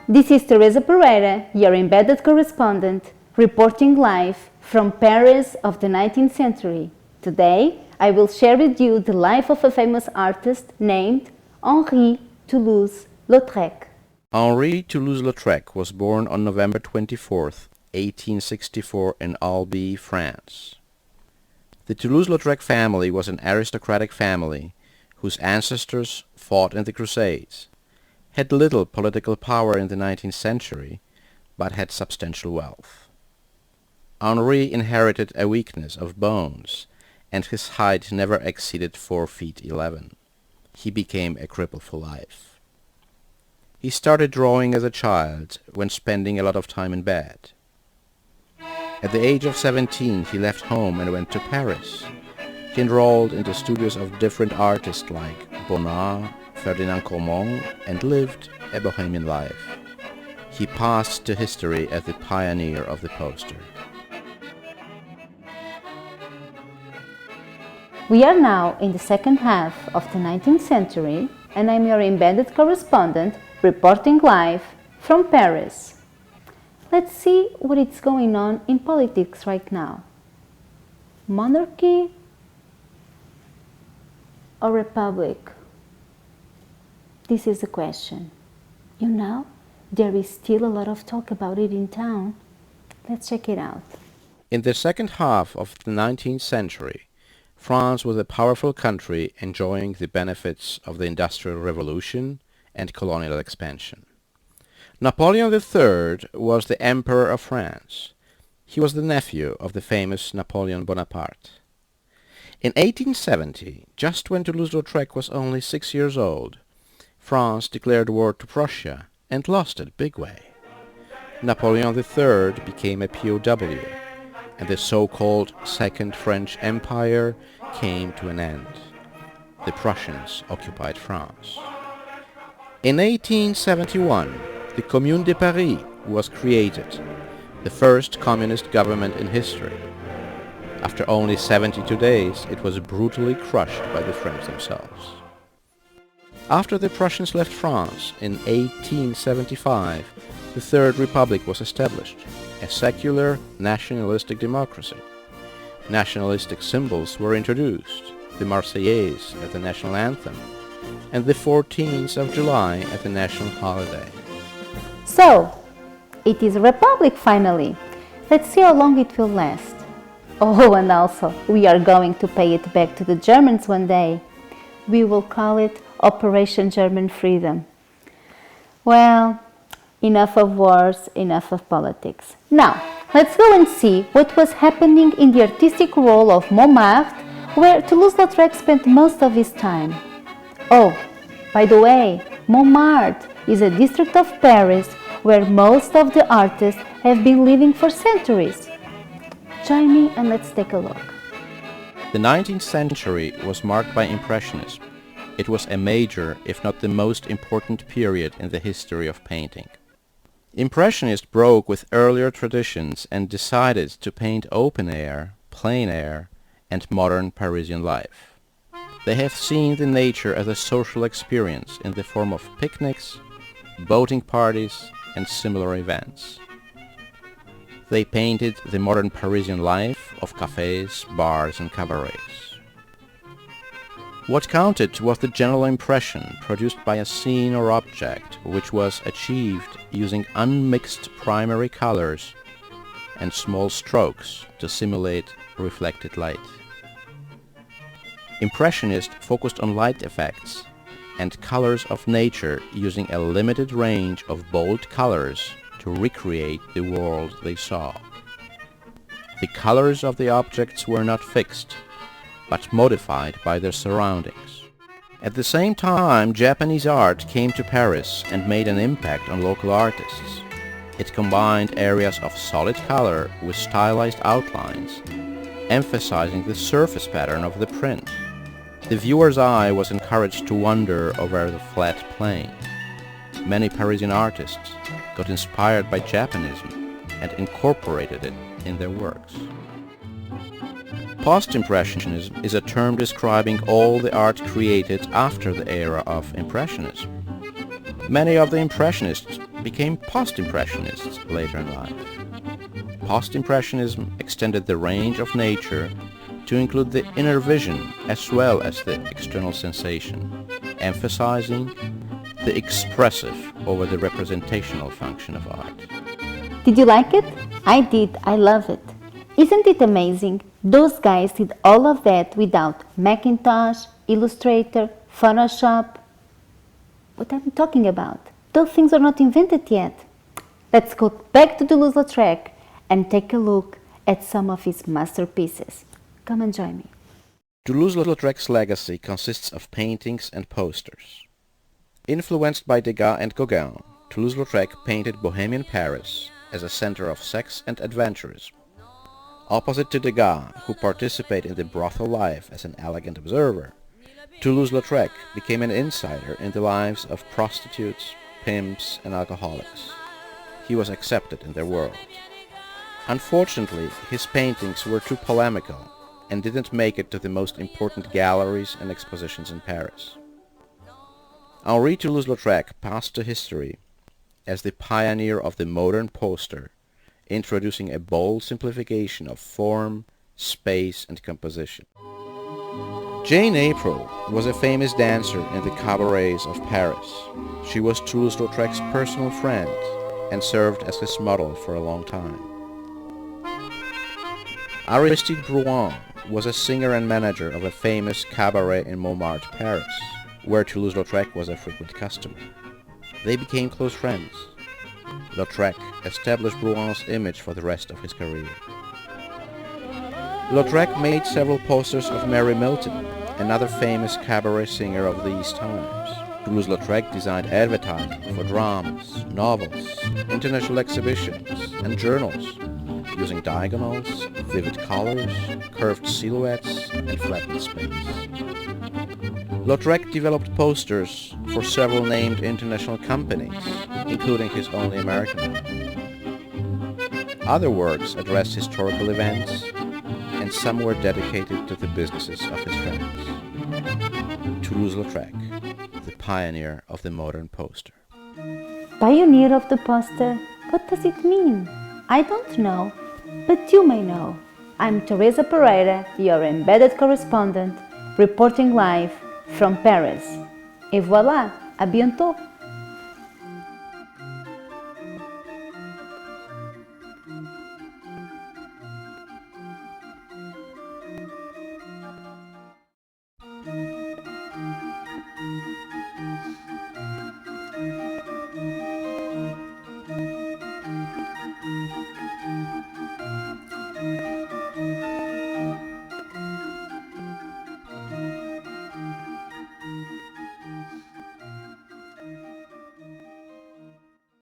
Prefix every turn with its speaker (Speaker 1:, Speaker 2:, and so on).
Speaker 1: This is Teresa Pereira, your embedded correspondent, reporting live from Paris of the 19th century. Today, I will share with you the life of a famous artist named Henri Toulouse-Lautrec.
Speaker 2: Henri Toulouse-Lautrec was born on November 24, 1864 in Albi, France. The Toulouse-Lautrec family was an aristocratic family whose ancestors fought in the Crusades, had little political power in the 19th century, but had substantial wealth. Henri inherited a weakness of bones, and his height never exceeded 4 feet 11. He became a cripple for life. He started drawing as a child, when spending a lot of time in bed. At the age of 17, he left home and went to Paris. He enrolled in the studios of different artists like Bonnat, Ferdinand Cormon, and lived a bohemian life. He passed to history as the pioneer of the poster.
Speaker 1: We are now in the second half of the 19th century, and I'm your embedded correspondent reporting live from Paris. Let's see what is going on in politics right now. Monarchy or republic? This is the question. You know, there is still a lot of talk about it in town. Let's check it out.
Speaker 2: In the second half of the 19th century, France was a powerful country enjoying the benefits of the Industrial Revolution and colonial expansion. Napoleon III was the Emperor of France. He was the nephew of the famous Napoleon Bonaparte. In 1870, just when Toulouse-Lautrec was only 6 years old, France declared war to Prussia and lost it big way. Napoleon III became a POW, and the so-called Second French Empire came to an end. The Prussians occupied France. In 1871, the Commune de Paris was created, the first communist government in history. After only 72 days, it was brutally crushed by the French themselves. After the Prussians left France in 1875, the Third Republic was established, a secular, nationalistic democracy. Nationalistic symbols were introduced, the Marseillaise as the national anthem, and the 14th of July as the national holiday.
Speaker 1: So, it is a republic finally. Let's see how long it will last. Oh, and also, we are going to pay it back to the Germans one day. We will call it Operation German Freedom. Well, enough of wars, enough of politics. Now, let's go and see what was happening in the artistic role of Montmartre, where Toulouse-Lautrec spent most of his time. Oh, by the way, Montmartre is a district of Paris where most of the artists have been living for centuries. Join me and let's take a look.
Speaker 2: The 19th century was marked by Impressionism. It was a major, if not the most important period in the history of painting. Impressionists broke with earlier traditions and decided to paint open air, plein air, and modern Parisian life. They have seen the nature as a social experience in the form of picnics, boating parties, and similar events. They painted the modern Parisian life of cafes, bars, and cabarets. What counted was the general impression produced by a scene or object, which was achieved using unmixed primary colors and small strokes to simulate reflected light. Impressionists focused on light effects and colors of nature using a limited range of bold colors to recreate the world they saw. The colors of the objects were not fixed, but modified by their surroundings. At the same time, Japanese art came to Paris and made an impact on local artists. It combined areas of solid color with stylized outlines, emphasizing the surface pattern of the print. The viewer's eye was encouraged to wander over the flat plane. Many Parisian artists got inspired by Japanism and incorporated it in their works. Post-Impressionism is a term describing all the art created after the era of Impressionism. Many of the Impressionists became Post-Impressionists later in life. Post-Impressionism extended the range of nature to include the inner vision as well as the external sensation, emphasizing the expressive over the representational function of art.
Speaker 1: Did you like it? I did. I love it. Isn't it amazing? Those guys did all of that without Macintosh, Illustrator, Photoshop. What am I talking about? Those things are not invented yet. Let's go back to Toulouse-Lautrec and take a look at some of his masterpieces. Come and join me.
Speaker 2: Toulouse-Lautrec's legacy consists of paintings and posters. Influenced by Degas and Gauguin, Toulouse-Lautrec painted Bohemian Paris as a center of sex and adventurism. Opposite to Degas, who participated in the brothel life as an elegant observer, Toulouse-Lautrec became an insider in the lives of prostitutes, pimps, and alcoholics. He was accepted in their world. Unfortunately, his paintings were too polemical and didn't make it to the most important galleries and expositions in Paris. Henri Toulouse-Lautrec passed to history as the pioneer of the modern poster, introducing a bold simplification of form, space, and composition. Jane April was a famous dancer in the cabarets of Paris. She was Toulouse-Lautrec's personal friend and served as his model for a long time. Aristide Bruant was a singer and manager of a famous cabaret in Montmartre, Paris, where Toulouse-Lautrec was a frequent customer. They became close friends. Lautrec established Bruant's image for the rest of his career. Lautrec made several posters of Mary Milton, another famous cabaret singer of these times. Toulouse-Lautrec designed advertising for dramas, novels, international exhibitions, and journals, using diagonals, vivid colors, curved silhouettes, and flattened space. Lautrec developed posters for several named international companies, including his only American one. Other works addressed historical events, and some were dedicated to the businesses of his friends. Toulouse-Lautrec, the pioneer of the modern poster.
Speaker 1: Pioneer of the poster? What does it mean? I don't know, but you may know. I'm Teresa Pereira, your embedded correspondent, reporting live from Paris. Et voilà, à bientôt!